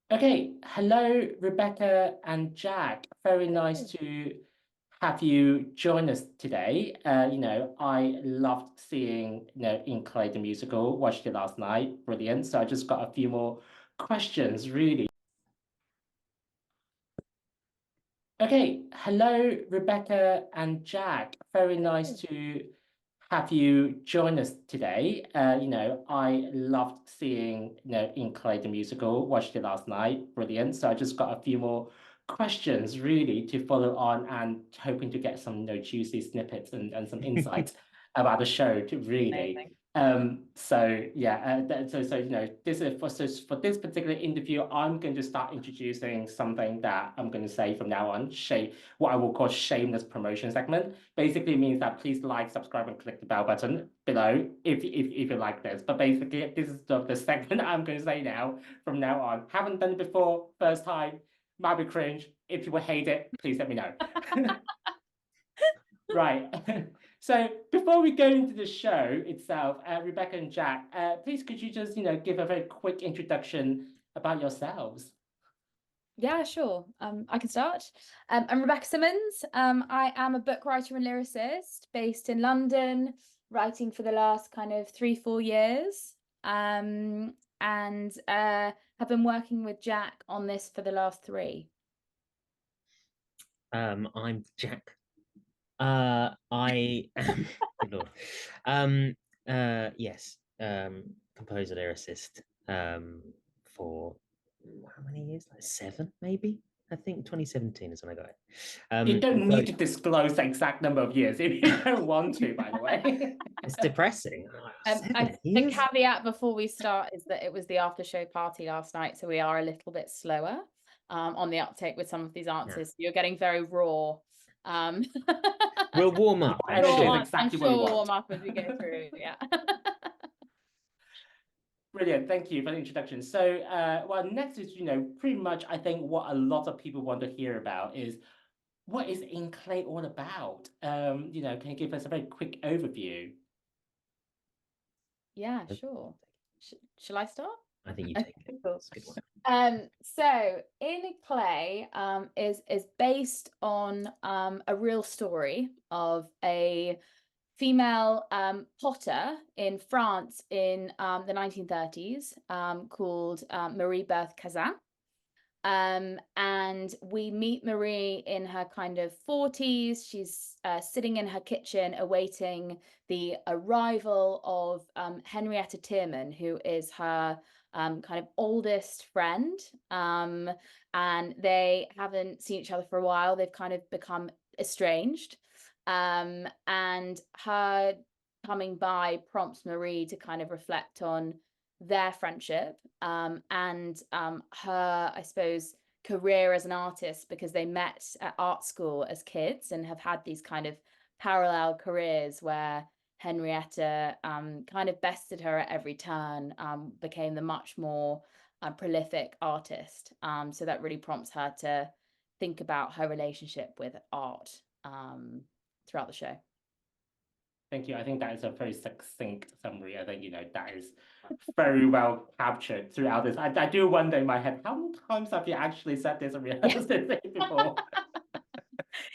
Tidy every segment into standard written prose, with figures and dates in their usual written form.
Okay, hello, Rebecca and Jack. Very nice to have you join us today. I loved seeing, In Clay the musical, watched it last night. Brilliant. So I just got a few more questions, really. Okay, hello, Rebecca and Jack. Very nice to have you join us today. I loved seeing, In Clay the musical, watched it last night. Brilliant. So I just got a few more questions really to follow on and hoping to get some, juicy snippets and some insights about the show to really. Amazing. So yeah, this is for this particular interview, I'm going to start introducing something that I'm going to say from now on, what I will call shameless promotion segment. Basically means that please like, subscribe, and click the bell button below if you like this. But basically, this is the segment I'm going to say now from now on. Haven't done it before, first time, might be cringe. If you will hate it, please let me know. Right. So before we go into the show itself, Rebecca and Jack, please could you just, give a very quick introduction about yourselves? Yeah, sure. I can start. I'm Rebecca Simmonds. I am a book writer and lyricist based in London, writing for the last kind of 3, 4 years. And have been working with Jack on this for the last three. I'm Jack. I am, good Lord. Yes, composer lyricist, for how many years? Like seven, maybe. I think 2017 is when I got it. You don't need So to disclose the exact number of years if you don't want to, by the way. it's depressing. I 7 the years? caveat before we start is that it was the after show party last night, so we are a little bit slower on the uptake with some of these answers. You're getting very raw. We'll warm up, I'm And it is sure. I'm exactly what we sure we'll warm want. up as we go through. Yeah. Brilliant. Thank you for the introduction. So, next is, pretty much, I think what a lot of people want to hear about is what is In Clay all about? Can you give us a very quick overview? Yeah, sure. Shall I start? I think you take it. Cool. It's a good one. So In Clay is based on a real story of a female potter in France in the 1930s called Marie-Berthe Cazin. And we meet Marie in her kind of 40s. She's sitting in her kitchen awaiting the arrival of Henrietta Tirman, who is her kind of oldest friend. And they haven't seen each other for a while. They've kind of become estranged. And her coming by prompts Marie to kind of reflect on their friendship and her, I suppose, career as an artist, because they met at art school as kids and have had these kind of parallel careers where Henrietta kind of bested her at every turn, became the much more prolific artist. So that really prompts her to think about her relationship with art throughout the show. Thank you. I think that is a very succinct summary. I think, that is very well captured throughout this. I do wonder in my head, how many times have you actually said this and rehearsed it before?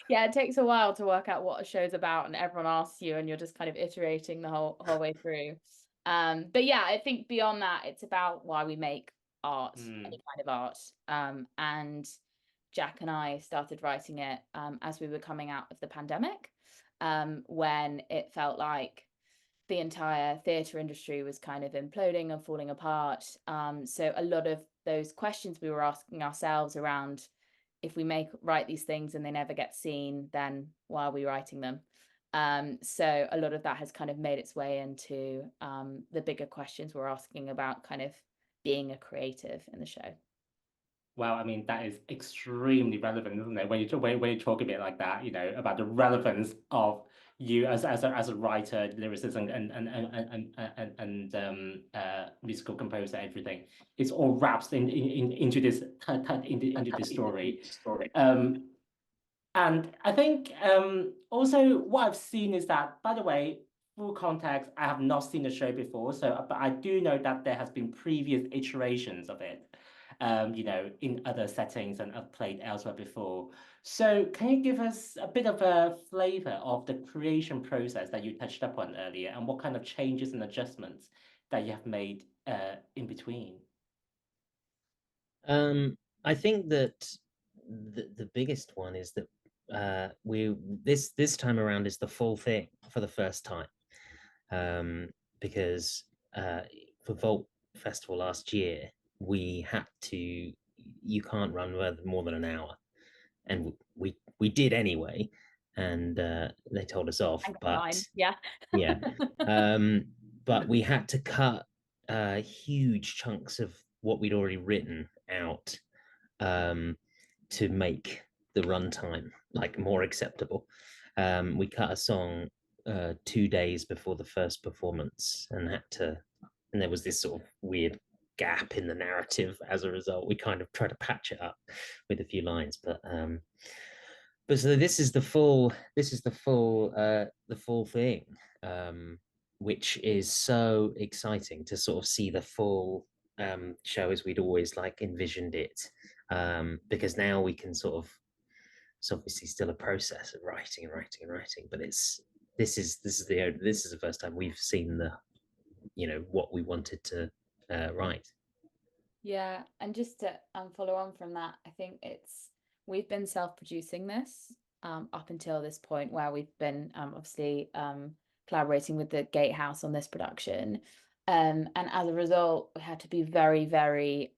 Yeah, it takes a while to work out what a show's about, and everyone asks you, and you're just kind of iterating the whole way through. But yeah, I think beyond that, it's about why we make art, any kind of art. And Jack and I started writing it as we were coming out of the pandemic, when it felt like the entire theatre industry was kind of imploding and falling apart. So a lot of those questions we were asking ourselves around, if we write these things and they never get seen, then why are we writing them? So a lot of that has kind of made its way into the bigger questions we're asking about kind of being a creative in the show. Well, I mean, that is extremely relevant, isn't it? When you talk a bit like that, about the relevance of you as a writer, lyricist, and musical composer, everything. It's all wrapped into this story. And I think also what I've seen is that, by the way, full context, I have not seen the show before, so but I do know that there has been previous iterations of it. in other settings and have played elsewhere before. So can you give us a bit of a flavor of the creation process that you touched upon earlier, and what kind of changes and adjustments that you have made in between? I think that the biggest one is that this time around is the full thing for the first time, because for Vault Festival last year we had to, you can't run more than an hour, and we did anyway, and they told us off, but yeah. yeah, but we had to cut huge chunks of what we'd already written out, to make the runtime like more acceptable. We cut a song 2 days before the first performance, and there was this sort of weird gap in the narrative as a result. We kind of tried to patch it up with a few lines, but so this is the full thing, which is so exciting to sort of see the full show as we'd always like envisioned it, because now we can sort of, it's obviously still a process of writing and writing and writing, but this is the first time we've seen what we wanted to write. Yeah, and just to follow on from that, I think we've been self-producing this up until this point, where we've been obviously collaborating with the Gatehouse on this production, and as a result, we had to be very, very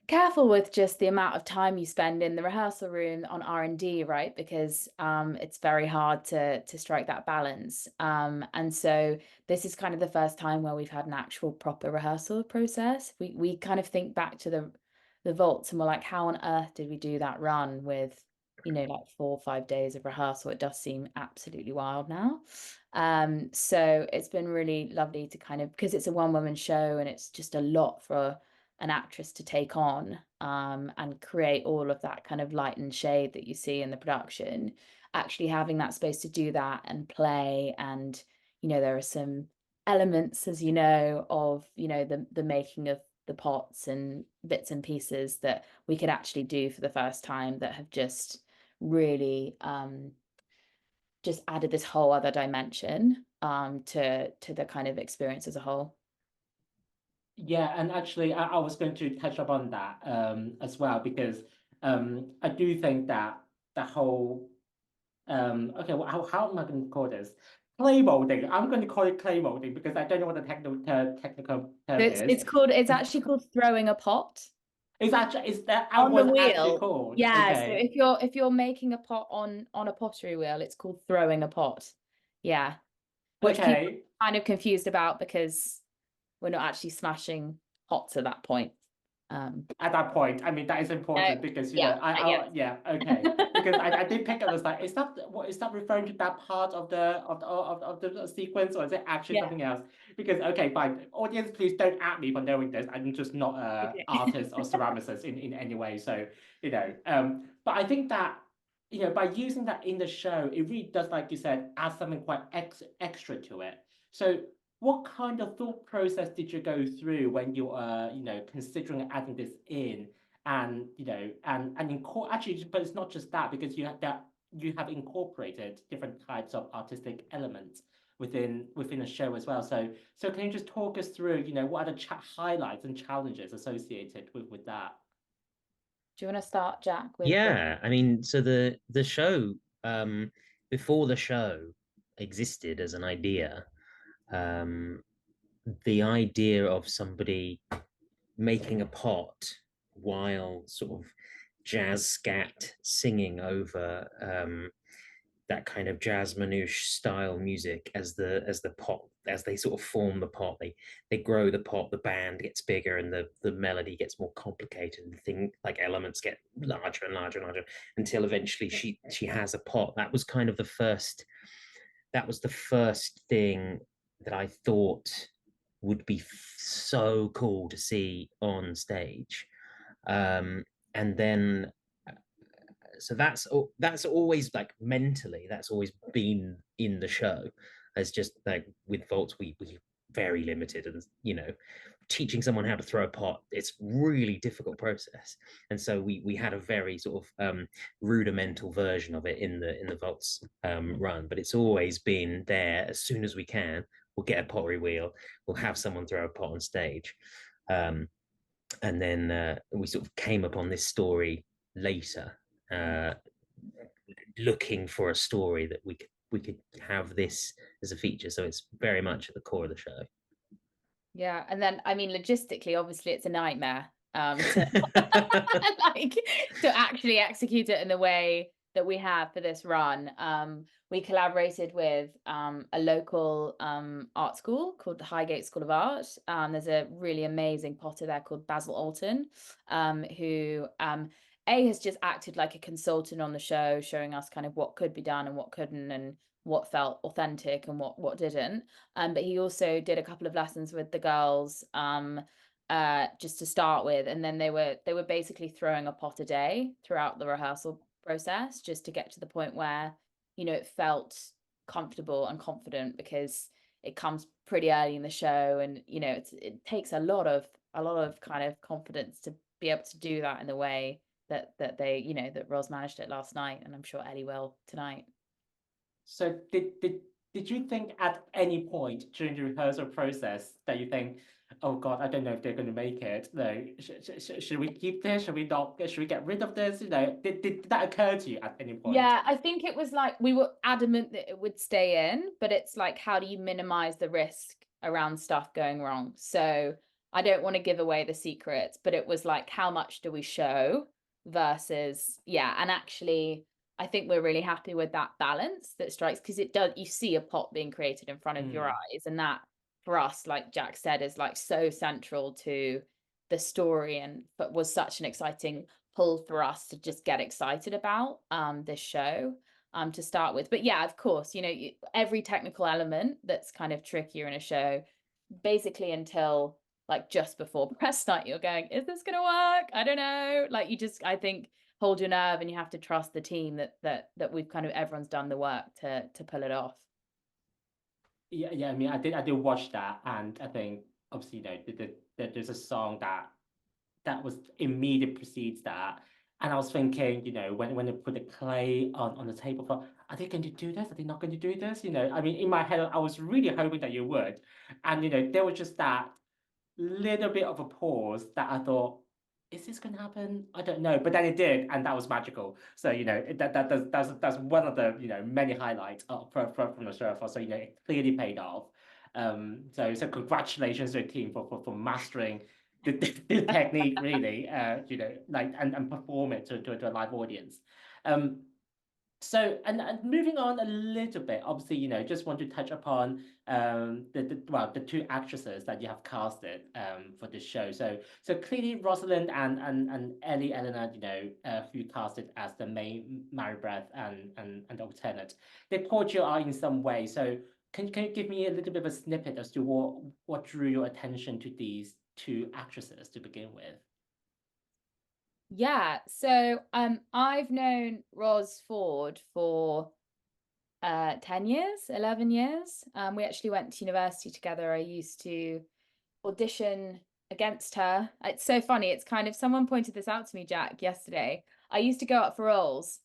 careful with just the amount of time you spend in the rehearsal room on R&D, right? Because it's very hard to strike that balance. And so this is kind of the first time where we've had an actual proper rehearsal process. We kind of think back to the vaults, and we're like, how on earth did we do that run with, like 4 or 5 days of rehearsal? It does seem absolutely wild now. So it's been really lovely to kind of, because it's a one-woman show and it's just a lot for an actress to take on, and create all of that kind of light and shade that you see in the production, actually having that space to do that and play. And there are some elements, as of the making of the pots and bits and pieces that we could actually do for the first time, that have just really just added this whole other dimension to the kind of experience as a whole. Yeah, and actually, I was going to touch upon that as well, because I do think that the whole okay, well, how am I going to call this? Clay molding. I'm going to call it clay molding because I don't know what the technical term is. It's actually called throwing a pot. Is that On the what's actually wheel? called? Yeah. Okay. So if you're making a pot on a pottery wheel, it's called throwing a pot. Yeah. Which people Okay. are kind of confused about, because we're not actually smashing pots at that point. At that point, I mean, that is important because yeah, okay, because I did pick up, it's like, is that referring to that part of the sequence, or is it actually something else? Because okay, fine, audience, please don't at me for knowing this. I'm just not a artist or ceramicist in any way, so but I think that by using that in the show, it really does, like you said, add something quite extra to it. So what kind of thought process did you go through when you are, considering adding this in, and actually, but it's not just that, because you have incorporated different types of artistic elements within a show as well. So can you just talk us through, what are the highlights and challenges associated with that? Do you want to start, Jack? Yeah, I mean, so the show, before the show existed as an idea, the idea of somebody making a pot while sort of jazz scat singing over that kind of jazz manouche style music as the pot, as they sort of form the pot, they grow the pot, the band gets bigger and the melody gets more complicated, and thing like elements get larger and larger and larger until eventually she has a pot. That was kind of the first thing that I thought would be so cool to see on stage. And then so that's always, like, mentally, that's always been in the show. As just like with Vaults, we very limited, and teaching someone how to throw a pot, it's really difficult process. And so we had a very sort of rudimental version of it in the vaults run, but it's always been there. As soon as we can, we'll get a pottery wheel, we'll have someone throw a pot on stage. And then we sort of came upon this story later, looking for a story that we could have this as a feature. So it's very much at the core of the show. Yeah, and then I mean, logistically, obviously, it's a nightmare to like to actually execute it in the way that we have for this run. We collaborated with a local art school called the Highgate School of Art. There's a really amazing potter there called Basil Alton, who has just acted like a consultant on the show, showing us kind of what could be done and what couldn't, and what felt authentic and what didn't. But he also did a couple of lessons with the girls just to start with, and then they were basically throwing a pot a day throughout the rehearsal process, just to get to the point where it felt comfortable and confident, because it comes pretty early in the show, and it takes a lot of kind of confidence to be able to do that in the way that they that Ros managed it last night, and I'm sure Ellie will tonight. So did you think at any point during the rehearsal process that you think, oh God, I don't know if they're going to make it? No, should we keep this? Should we not? Should we get rid of this? Did that occur to you at any point? Yeah, I think it was like we were adamant that it would stay in, but it's like, how do you minimize the risk around stuff going wrong? So I don't want to give away the secrets, but it was like, how much do we show versus, and actually, I think we're really happy with that balance that strikes, because it does, you see a pot being created in front of your eyes, and that for us, like Jack said, is like so central to the story, and but was such an exciting pull for us to just get excited about this show to start with. But yeah, of course, every technical element that's kind of trickier in a show, basically until like just before press night, you're going, is this gonna work? I don't know. Like, you just, I think, hold your nerve, and you have to trust the team that we've kind of, everyone's done the work to pull it off. Yeah. I mean, I did watch that, and I think obviously, there's a song that was immediate precedes that, and I was thinking, when they put the clay on the table, for, are they going to do this? Are they not going to do this? I mean, in my head, I was really hoping that you would, and there was just that little bit of a pause that I thought, is this going to happen? I don't know, but then it did, and that was magical. So that's one of the many highlights from the show. So it clearly paid off. So congratulations to the team for mastering the technique, really. And perform it to a live audience. So and moving on a little bit, obviously, just want to touch upon the two actresses that you have casted for this show. So clearly Rosalind and Ellie Eleanor, who you casted as the main Marie-Berthe and the alternate, they caught your eye in some way. So can you give me a little bit of a snippet as to what drew your attention to these two actresses to begin with? Yeah, so I've known Ros Ford for 10 years, 11 years. We actually went to university together. I used to audition against her. It's so funny. It's kind of, someone pointed this out to me, Jack, yesterday. I used to go up for roles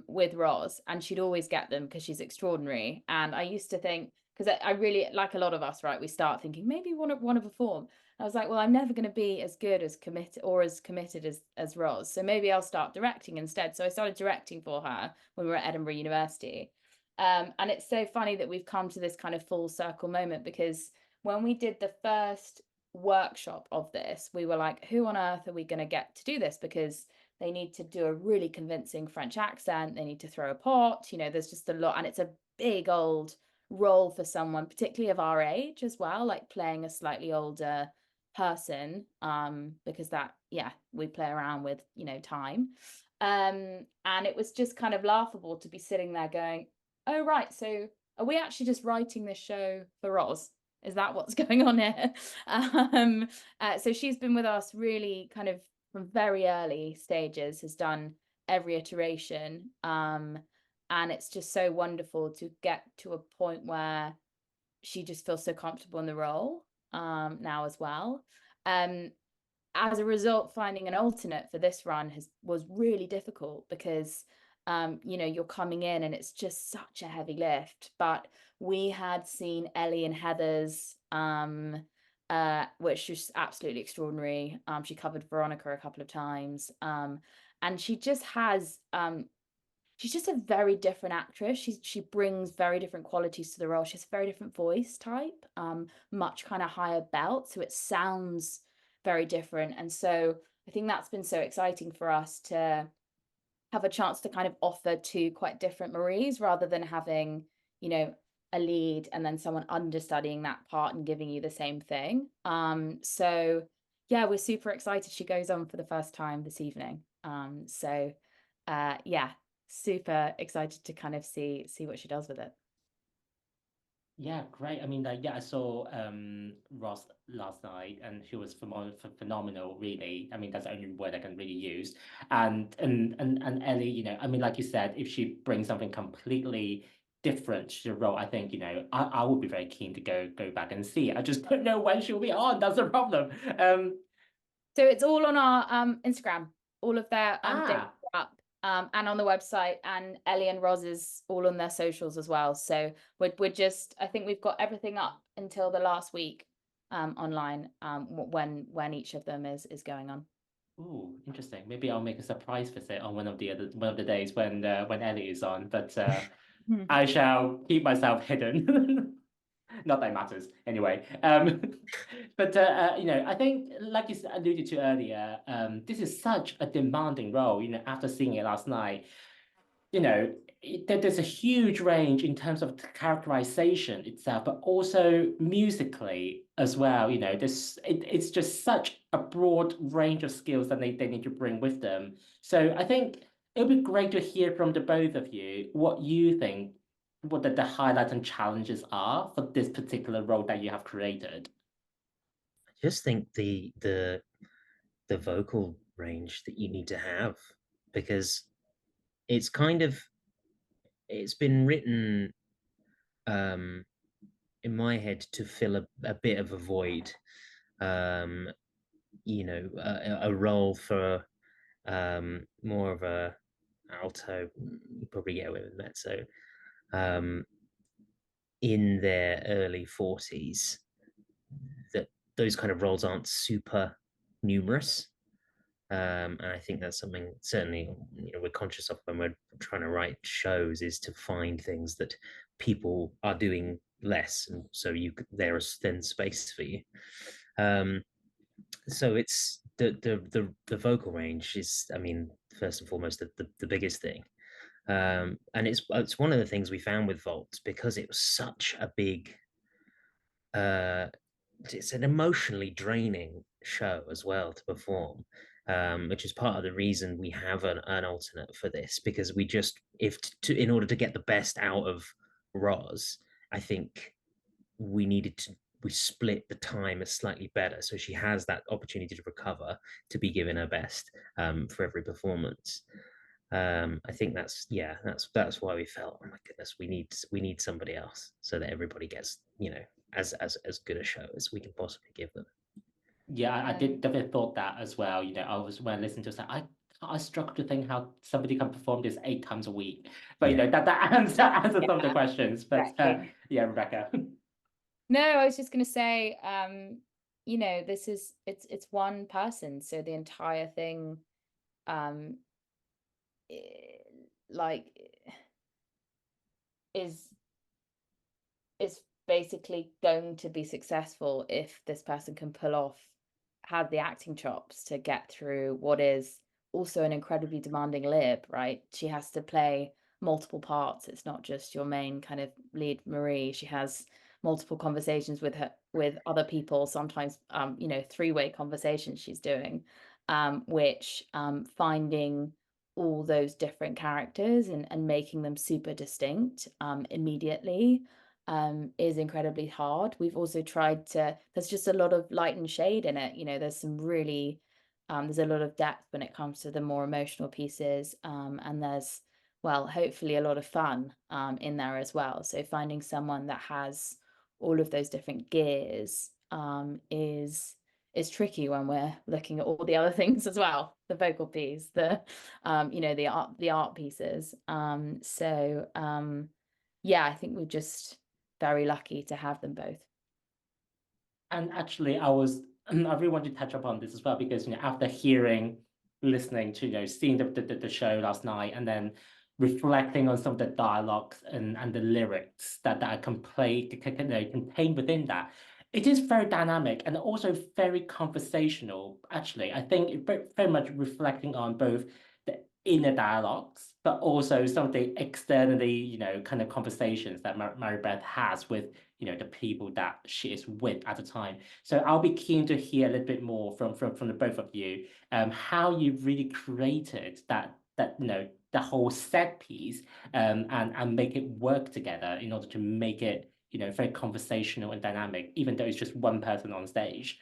with Ros, and she'd always get them because she's extraordinary. And I used to think, because I really, like a lot of us, right, we start thinking maybe want to perform. I was like, well, I'm never going to be as good as committed as Ros, so maybe I'll start directing instead. So I started directing for her when we were at Edinburgh University. And it's so funny that we've come to this kind of full circle moment, because when we did the first workshop of this, we were like, who on earth are we going to get to do this? Because they need to do a really convincing French accent, they need to throw a pot, there's just a lot, and it's a big old role for someone particularly of our age as well, like playing a slightly older person, because that, we play around with time, and it was just kind of laughable to be sitting there going, oh right, so are we actually just writing this show for Ros? Is that what's going on here? So she's been with us really kind of from very early stages, has done every iteration, and it's just so wonderful to get to a point where she just feels so comfortable in the role now as well. As a result, finding an alternate for this run was really difficult because you know, you're coming in and it's just such a heavy lift. But we had seen Ellie and Heather's which was absolutely extraordinary. She covered Veronica a couple of times. And she just has she's just a very different actress. She brings very different qualities to the role. She has a very different voice type, much kind of higher belt, so it sounds very different. And so I think that's been so exciting for us to have a chance to kind of offer two quite different Maries, rather than having, you know, a lead and then someone understudying that part and giving you the same thing. So yeah, we're super excited. She goes on for the first time this evening. Yeah, super excited to kind of see what she does with it. Yeah, great. I mean, yeah, I saw Ross last night, and she was phenomenal, really. I mean, that's the only word I can really use. And Ellie, you know, I mean, like you said, if she brings something completely different to the role, I think, you know, I would be very keen to go back and see it. I just don't know when she'll be on. That's the problem. So it's all on our Instagram. All of their dates are up. And on the website, and Ellie and Roz is all on their socials as well. So we're just, I think we've got everything up until the last week online, when each of them is going on. Ooh, interesting. Maybe I'll make a surprise visit on one of the days when Ellie is on, but I shall keep myself hidden. Not that it matters anyway. But you know, I think, like you alluded to earlier, this is such a demanding role. You know, after seeing it last night, you know, there's a huge range in terms of the characterization itself, but also musically as well. You know, it's just such a broad range of skills that they need to bring with them. So I think it would be great to hear from the both of you what you think, what the highlights and challenges are for this particular role that you have created. I just think the vocal range that you need to have, because it's been written in my head to fill a bit of a void. You know, a role for more of a alto, you probably get away with mezzo, in their early 40s, that those kind of roles aren't super numerous. And I think that's something certainly, you know, we're conscious of when we're trying to write shows, is to find things that people are doing less, and so there's then space for you. So it's the vocal range is, I mean, first and foremost the biggest thing. And it's one of the things we found with Vault, because it was such a big it's an emotionally draining show as well to perform, which is part of the reason we have an alternate for this, because we just, in order to get the best out of Roz, I think we split the time as slightly better, so she has that opportunity to recover, to be given her best for every performance. I think that's why we felt, oh my goodness, we need somebody else, so that everybody gets, you know, as good a show as we can possibly give them. Yeah, I did definitely thought that as well. You know, when I listened to it, I struggle to think how somebody can perform this 8 times a week. But you know, that answers some of the questions. But yeah, Rebecca. No, I was just going to say, you know, it's one person, so the entire thing, like, is basically going to be successful if this person can have the acting chops to get through what is also an incredibly demanding lib, right? She has to play multiple parts. It's not just your main kind of lead Marie. She has multiple conversations with other people, sometimes you know, 3-way conversations she's doing, which finding all those different characters and making them super distinct immediately is incredibly hard. We've also tried there's just a lot of light and shade in it. You know, there's some really, there's a lot of depth when it comes to the more emotional pieces. And there's, well, hopefully a lot of fun in there as well. So finding someone that has all of those different gears is tricky when we're looking at all the other things as well, the vocal piece, the the art pieces. Yeah, I think we're just very lucky to have them both. And actually, I really want to touch upon this as well, because after listening to seeing the show last night, and then reflecting on some of the dialogues and the lyrics that are contained within that, it is very dynamic and also very conversational. Actually, I think it very much reflecting on both the inner dialogues, but also some of the externally, kind of conversations that Marie-Berthe has with the people that she is with at the time. So I'll be keen to hear a little bit more from the both of you, how you really created that the whole set piece, and make it work together in order to make it very conversational and dynamic, even though it's just one person on stage.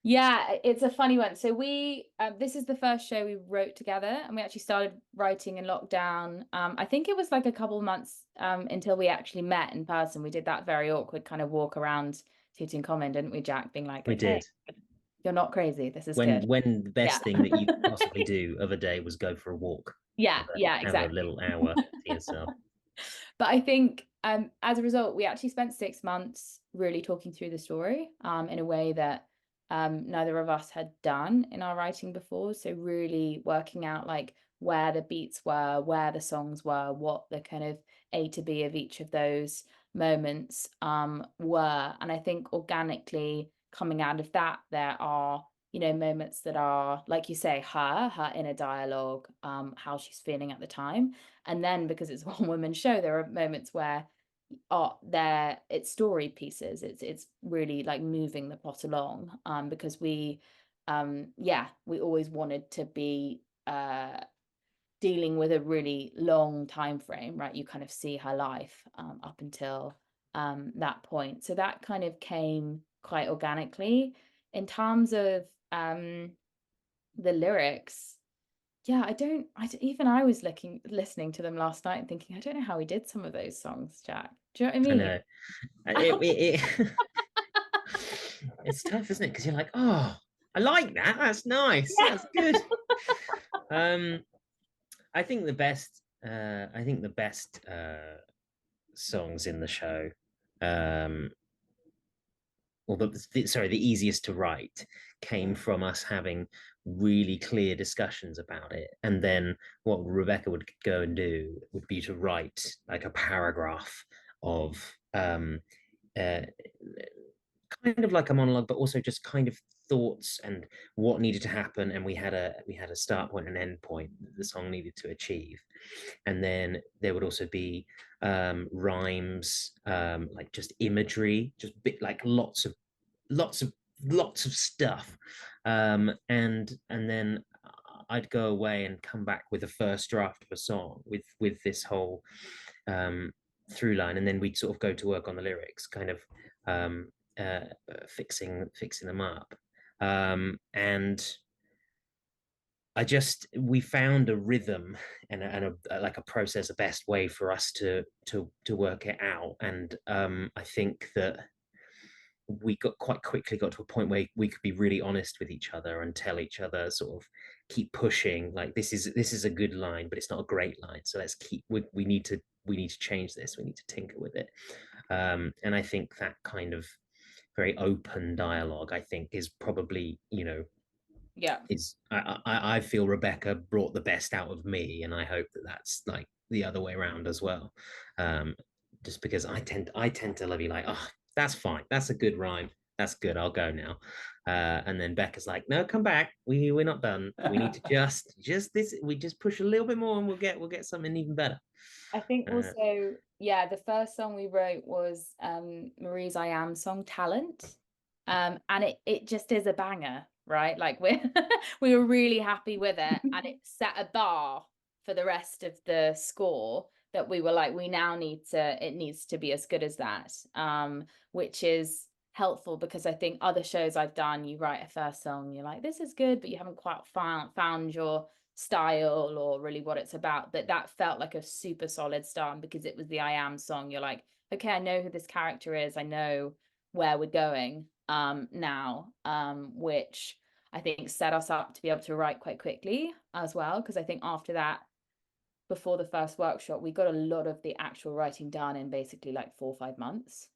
Yeah, it's a funny one. So we this is the first show we wrote together, and we actually started writing in lockdown. I think it was like a couple of months until we actually met in person. We did that very awkward kind of walk around Tooting-Common, didn't we, Jack? Being like, We okay, did. You're not crazy. This is When good. the best Yeah. thing that you could possibly do of a day was go for a walk. Yeah, Have exactly. a little hour to yourself. But I think as a result, we actually spent 6 months really talking through the story in a way that neither of us had done in our writing before. So really working out like where the beats were, where the songs were, what the kind of A to B of each of those moments were. And I think organically coming out of that, there are moments that are, like you say, her inner dialogue, how she's feeling at the time. And then because it's a one woman show, there are moments where it's story pieces. It's really like moving the plot along, because we always wanted to be dealing with a really long time frame, right? You kind of see her life up until that point. So that kind of came quite organically. In terms of the lyrics, yeah, even I was listening to them last night and thinking, I don't know how we did some of those songs, Jack. Do you know what I mean? I know. It's tough, isn't it? Because you're like, oh, I like that. That's nice. Yeah. That's good. I think the best songs in the show, or the easiest to write, came from us having really clear discussions about it. And then what Rebecca would go and do would be to write like a paragraph of kind of like a monologue, but also just kind of thoughts and what needed to happen. And we had a start point and end point that the song needed to achieve. And then there would also be rhymes, like just imagery, just like lots of stuff. And then I'd go away and come back with a first draft of a song with this whole through line, and then we'd sort of go to work on the lyrics, kind of fixing them up. And we found a rhythm and like a process, a best way for us to work it out. And I think that we quite quickly got to a point where we could be really honest with each other and tell each other, sort of keep pushing, like this is a good line, but it's not a great line, so let's we need to change this, we need to tinker with it. And I think that kind of very open dialogue, I think, is probably, I feel Rebecca brought the best out of me, and I hope that that's like the other way around as well. Just because I tend to love you like, oh, that's fine, that's a good rhyme, that's good, I'll go now. And then Becca's like, no, come back, we're not done, we need to just push a little bit more and we'll get something even better. I think also, the first song we wrote was Marie's I Am song, Talent. And it just is a banger, right? Like we were really happy with it, and it set a bar for the rest of the score that we were like, it needs to be as good as that, which is helpful, because I think other shows I've done, you write a first song, you're like, this is good, but you haven't quite found your style or really what it's about. That felt like a super solid start, because it was the I Am song. You're like, okay, I know who this character is, I know where we're going now, which I think set us up to be able to write quite quickly as well, because I think after that, before the first workshop, we got a lot of the actual writing done in basically like 4 or 5 months,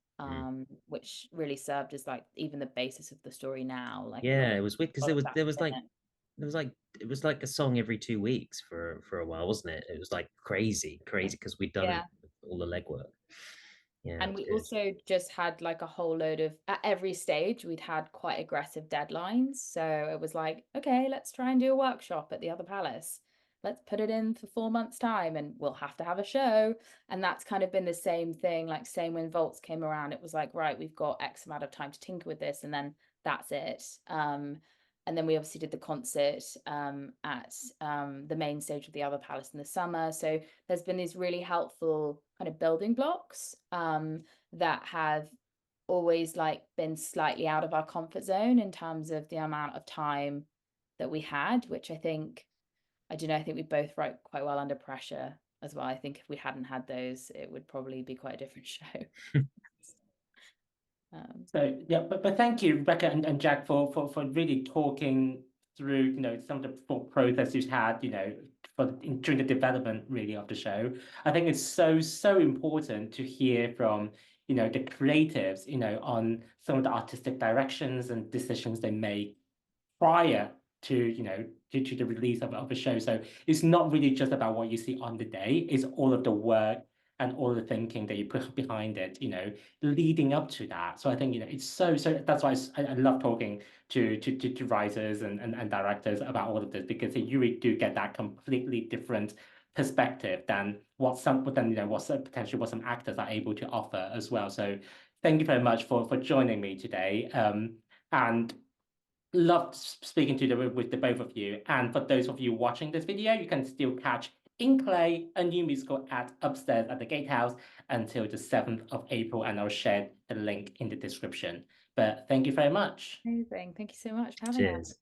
which really served as like even the basis of the story now. Like a lot Yeah, of it was weird because lot of there that's was in like it. it was like a song every 2 weeks for a while, wasn't it? It was like crazy because we'd done Yeah. all the legwork. Yeah, And it was we good. also just had like a whole load of, at every stage, we'd had quite aggressive deadlines. So it was like, okay, let's try and do a workshop at the other palace. Let's put it in for 4 months' time and we'll have to have a show. And that's kind of been the same thing, like same when Volts came around, it was like, right, we've got X amount of time to tinker with this, and then that's it. And then we obviously did the concert at the main stage of the other palace in the summer. So there's been these really helpful kind of building blocks that have always like been slightly out of our comfort zone in terms of the amount of time that we had, which I think, I don't know, I think we both write quite well under pressure as well. I think if we hadn't had those, it would probably be quite a different show. So yeah, but thank you, Rebecca and Jack, for really talking through, you know, some of the thought process you've had, you know, during the development really of the show. I think it's so important to hear from, you know, the creatives, you know, on some of the artistic directions and decisions they make prior to, you know, to the release of a show. So it's not really just about what you see on the day, it's all of the work and all the thinking that you put behind it, you know, leading up to that. So I think, you know, it's so that's why I love talking to writers and directors about all of this, because you really do get that completely different perspective than what potentially what some actors are able to offer as well. So thank you very much for joining me today. And loved speaking with the both of you. And for those of you watching this video, you can still catch In Clay, a new musical at Upstairs at the Gatehouse until the 7th of April, and I'll share the link in the description. But thank you very much. Amazing. Thank you so much for having us. Cheers.